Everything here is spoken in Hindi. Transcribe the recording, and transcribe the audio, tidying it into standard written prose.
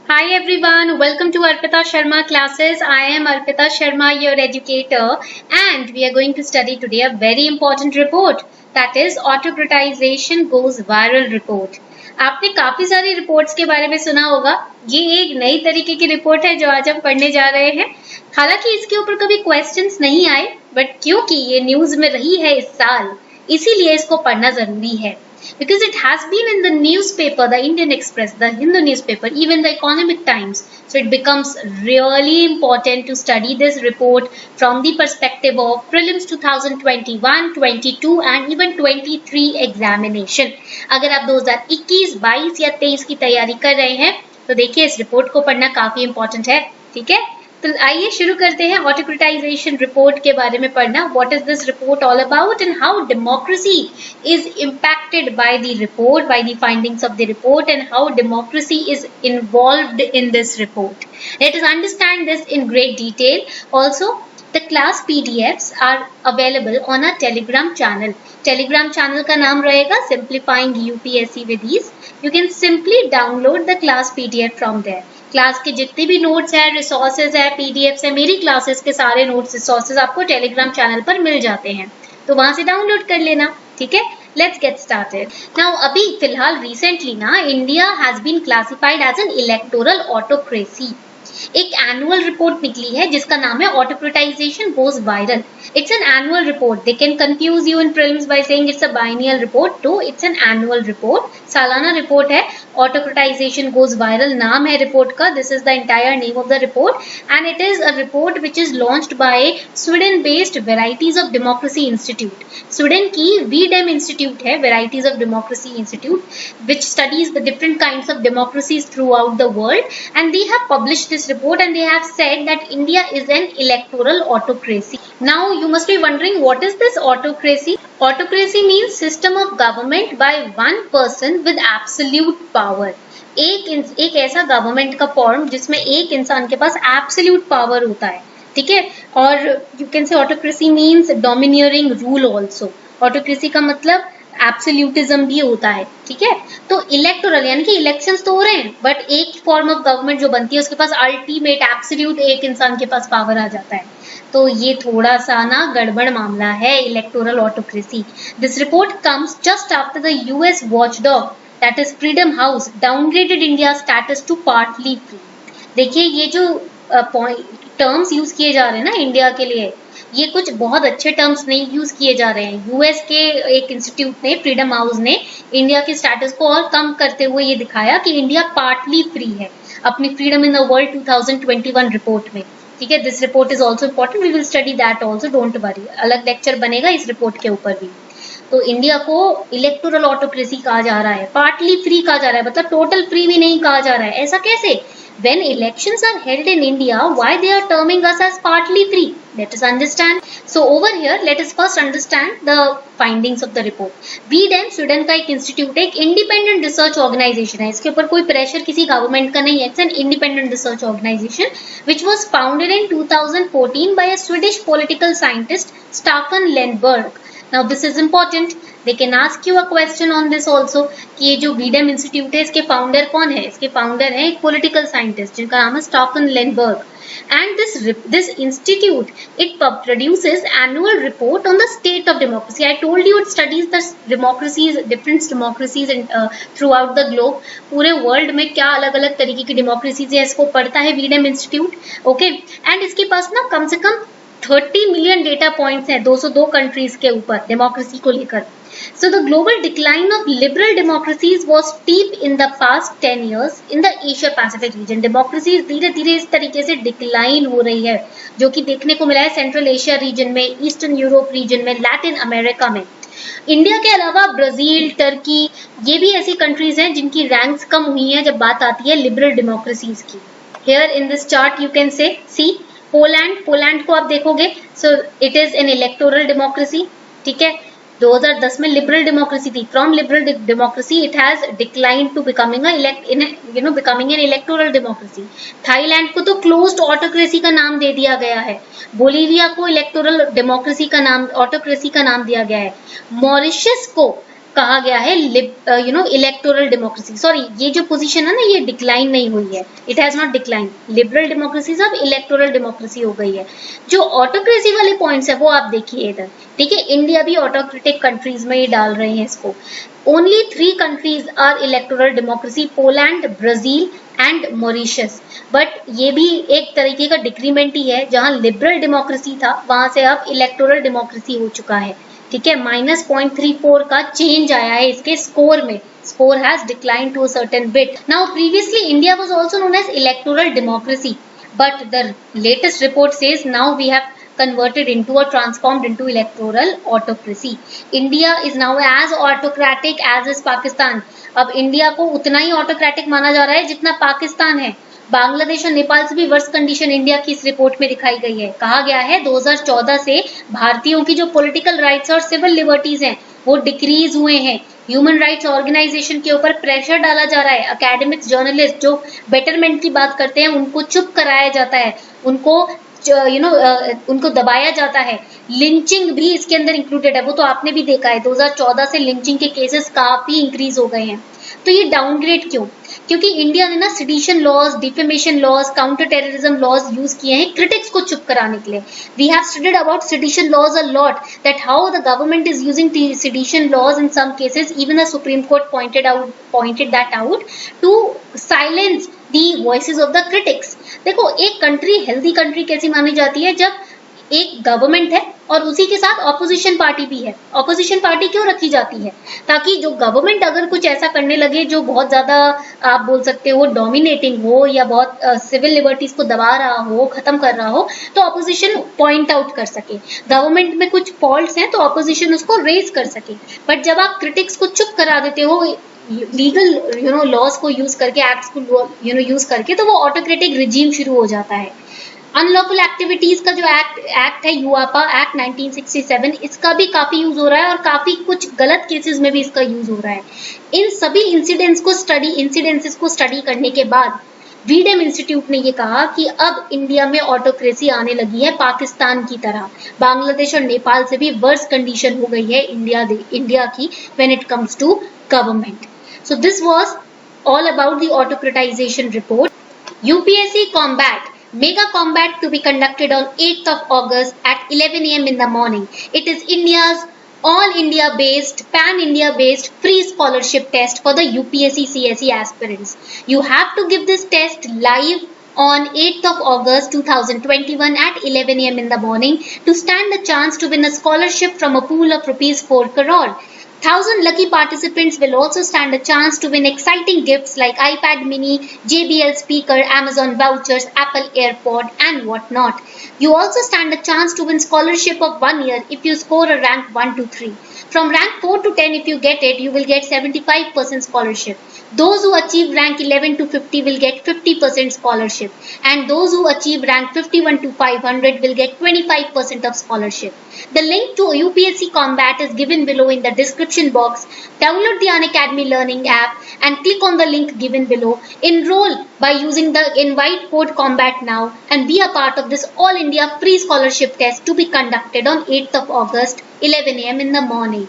Hi everyone, welcome to Arpita Sharma classes. I am Arpita Sharma, your educator, and we are going to study today a very important report, that is autocratization goes viral report. आपने काफी सारी रिपोर्ट्स के बारे में सुना होगा। ये एक नई तरीके की रिपोर्ट है जो आज हम पढ़ने जा रहे हैं। हालांकि इसके ऊपर कभी क्वेश्चंस नहीं आए, बट क्योंकि ये न्यूज में रही है इस साल, इसीलिए इसको पढ़ना जरूरी है। Because it has been in the newspaper, the Indian Express, the Hindu newspaper, even the Economic Times. So it becomes really important to study this report from the perspective of prelims 2021, 22 and even 23 examination. अगर आप 2021, 22 या 23 की तैयारी कर रहे हैं तो देखिए इस रिपोर्ट को पढ़ना काफी important है, ठीक है। तो आइए शुरू करते हैं ऑटोक्रेटाइजेशन रिपोर्ट के बारे में पढ़ना। What is this report all about and how democracy is impacted by the report, by the findings of the report and how democracy is involved in this report. Let us understand this in great detail. Also the class PDFs are available on our Telegram channel. Telegram channel का नाम रहेगा Simplifying UPSC with Ease. You can simply download the class PDF from there. Class के जितने भी नोट्स हैं, रिसोर्सेज है, पीडीएफ्स है, मेरी क्लासेस के सारे नोट्स रिसोर्सेज आपको टेलीग्राम चैनल पर मिल जाते हैं, तो वहां से डाउनलोड कर लेना, ठीक है। Let's get started now. अभी फिलहाल रिसेंटली ना India has been classified as an electoral autocracy. एक एनुअल रिपोर्ट निकली है जिसका नाम है autocratization goes viral. It's an annual report. They can confuse you in prelims by saying it's a biennial report, तो इट्स एन एनुअल रिपोर्ट, सालाना रिपोर्ट है। ऑटोक्रेटाइजेशन गोज वायरल नाम है रिपोर्ट का। This is the entire name of the report and it is a report which is launched by Sweden based varieties of democracy institute. Sweden की वीडेम इंस्टीट्यूट है, varieties of democracy institute, which studies the different kinds of democracies throughout the world, and they have published this report and they have said that India is an electoral autocracy. Now you must be wondering, what is this autocracy? Autocracy means system of government by one person with absolute power. एक ऐसा गवर्नमेंट का फॉर्म जिसमें एक इंसान के पास एब्सोल्यूट पावर होता है, ठीक है। और you can say autocracy means domineering rule also. Autocracy का मतलब एब्सोल्यूटिज्म भी होता है, ठीक है। तो इलेक्टोरल यानी कि इलेक्शंस तो हो रहे हैं, बट एक फॉर्म ऑफ गवर्नमेंट जो बनती है उसके पास अल्टीमेट एब्सोल्यूट एक इंसान के पास पावर आ जाता है। तो ये थोड़ा सा ना गड़बड़ मामला है, electoral autocracy. This report comes just after the US watchdog that is Freedom House downgraded India status to partly free. देखिए ये जो टर्म्स यूज किए जा रहे हैं ना इंडिया के लिए, ये कुछ बहुत अच्छे टर्म्स नहीं यूज किए जा रहे हैं। यूएस के एक इंस्टीट्यूट ने, फ्रीडम हाउस ने, इंडिया के स्टेटस को और कम करते हुए ये दिखाया कि इंडिया पार्टली फ्री है अपनी freedom in the world 2021 report में, ठीक है। This report is also important, we will study that also, don't worry, अलग लेक्चर बनेगा इस रिपोर्ट के ऊपर भी। तो इंडिया को इलेक्टोरल ऑटोक्रेसी कहा जा रहा है, पार्टली फ्री कहा जा रहा है, मतलब टोटल फ्री भी नहीं कहा जा रहा है। ऐसा कैसे? When elections are held in India, why they are terming us as partly free? Let us understand. So over here, let us first understand the findings of the report. VDEM Sweden का एक इंस्टीट्यूट है, एक इंडिपेंडेंट रिसर्च ऑर्गेनाइजेशन है। इसके ऊपर कोई प्रेशर किसी गवर्नमेंट का नहीं है। It's an independent research organization which was founded in 2014 by a Swedish political scientist Staffan Lenberg. Now this is important. They can ask you a question on this also कि ये जो वीडेम इंस्टीट्यूट है इसके फाउंडर कौन है? इसके फाउंडर है एक पॉलिटिकल साइंटिस्ट जिनका नाम है स्टाफन लेनबर्ग। And this institute, it produces annual report on the state of democracy. I told you it studies the democracies, different democracies throughout the globe. पूरे वर्ल्ड में क्या अलग अलग तरीके की डेमोक्रेसीज है इसको पढ़ता है वीडेम इंस्टीट्यूट, ओके। एंड इसके पास ना कम से कम 30 मिलियन डेटा पॉइंट्स हैं 202 कंट्रीज के ऊपर डेमोक्रेसी को लेकर। So the global decline of liberal democracies was steep in the past 10 years in the Asia Pacific region. Democracies धीरे धीरे इस तरीके से डिक्लाइन हो रही है जो कि देखने को मिला है सेंट्रल एशिया रीजन में, ईस्टर्न यूरोप रीजन में, लैटिन अमेरिका में। इंडिया के अलावा ब्राजील, टर्की, ये भी ऐसी कंट्रीज हैं जिनकी रैंक्स कम हुई हैं जब बात आती है लिबरल डेमोक्रेसीज की। Here in this chart you can see Poland को आप देखोगे, so it is an electoral democracy, ठीक है। 2010 में लिबरल डेमोक्रेसी थी, from liberal democracy it has decline to becoming becoming an electoral democracy. Thailand को तो क्लोज्ड ऑटोक्रेसी का नाम दे दिया गया है, बोलीविया को इलेक्टोरल डेमोक्रेसी का नाम, ऑटोक्रेसी का नाम दिया गया है, मॉरिशस को कहा गया है इलेक्टोरल डेमोक्रेसी। सॉरी, ये जो पोजीशन है ना, ये डिक्लाइन नहीं हुई है, it has not decline. Liberal democracy अब इलेक्टोरल डेमोक्रेसी हो गई है। जो ऑटोक्रेसी वाले पॉइंट्स है वो आप देखिए इधर, ठीक है। इंडिया भी ऑटोक्रेटिक कंट्रीज में ही डाल रहे हैं इसको। Only 3 countries are electoral democracy, Poland, Brazil and Mauritius. But ये भी एक तरीके का डिक्रीमेंट ही है, जहां लिबरल डेमोक्रेसी था वहां से अब इलेक्टोरल डेमोक्रेसी हो चुका है, ठीक है। -0.34 का चेंज आया है इसके स्कोर में। Score has declined to a certain bit. Now, previously India was also known as electoral democracy, but the latest report says now we have converted into or transformed into electoral autocracy. India is now as autocratic as is Pakistan. अब इंडिया को उतना ही ऑटोक्रेटिक माना जा रहा है जितना पाकिस्तान है। बांग्लादेश और नेपाल से भी वर्स कंडीशन इंडिया की इस रिपोर्ट में दिखाई गई है। कहा गया है 2014 से भारतीयों की जो पॉलिटिकल राइट्स और सिविल लिबर्टीज हैं वो डिक्रीज हुए हैं। ह्यूमन राइट्स ऑर्गेनाइजेशन के ऊपर प्रेशर डाला जा रहा है। एकेडमिक्स, जर्नलिस्ट जो बेटरमेंट की बात करते हैं उनको चुप कराया जाता है, उनको उनको दबाया जाता है। लिंचिंग भी इसके अंदर इंक्लूडेड है, वो तो आपने भी देखा है 2014 से लिंचिंग के केसेस काफी इंक्रीज हो गए हैं। तो ये डाउनग्रेड क्यों? क्योंकि इंडिया ने ना sedition laws, defamation laws, counter terrorism laws use किए हैं क्रिटिक्स को चुप कराने के लिए। We have studied about sedition laws a lot, that how the government is using sedition laws in some cases, even the Supreme Court pointed that out to silence the voices of the critics. देखो, एक कंट्री हेल्दी कंट्री कैसी मानी जाती है? जब एक गवर्नमेंट है और उसी के साथ ऑपोजिशन पार्टी भी है। ऑपोजिशन पार्टी क्यों रखी जाती है? ताकि जो गवर्नमेंट अगर कुछ ऐसा करने लगे जो बहुत ज्यादा आप बोल सकते हो डोमिनेटिंग हो या बहुत सिविल लिबर्टीज को दबा रहा हो, खत्म कर रहा हो, तो ऑपोजिशन पॉइंट आउट कर सके। गवर्नमेंट में कुछ फॉल्ट्स हैं तो ऑपोजिशन उसको रेज कर सके। बट जब आप क्रिटिक्स को चुप करा देते हो लीगल लॉज को यूज करके, एक्ट्स को यूज करके, तो वो ऑटोक्रेटिक रिजीम शुरू हो जाता है। अनलॉफुल एक्टिविटीज का जो एक्ट है यूआपा एक्ट 1967, इसका भी काफी यूज हो रहा है और काफी कुछ गलत केसेस में भी इसका यूज हो रहा है। इन सभी इंसिडेंसेस को स्टडी करने के बाद वीडेम इंस्टीट्यूट ने ये कहा कि अब इंडिया में ऑटोक्रेसी आने लगी है पाकिस्तान की तरह। बांग्लादेश और नेपाल से भी वर्स कंडीशन हो गई है इंडिया की when it comes to government. So this was all about the autocratization report. UPSC Combat Mega Combat to be conducted on 8th of August at 11 a.m. in the morning. It is India's all India based, pan India based free scholarship test for the UPSC CSE aspirants. You have to give this test live on 8th of August 2021 at 11 a.m. in the morning to stand the chance to win a scholarship from a pool of rupees 4 crore. 1,000 lucky participants will also stand a chance to win exciting gifts like iPad mini, JBL speaker, Amazon vouchers, Apple AirPod and whatnot. You also stand a chance to win scholarship of 1 year if you score a rank 1 to 3. From rank 4 to 10, if you get it, you will get 75% scholarship. Those who achieve rank 11 to 50 will get 50% scholarship. And those who achieve rank 51 to 500 will get 25% of scholarship. The link to UPSC Combat is given below in the description box. Download the Unacademy Learning app and click on the link given below. Enroll by using the invite code COMBAT now and be a part of this All India free scholarship test to be conducted on 8th of August, 11 a.m. in the morning.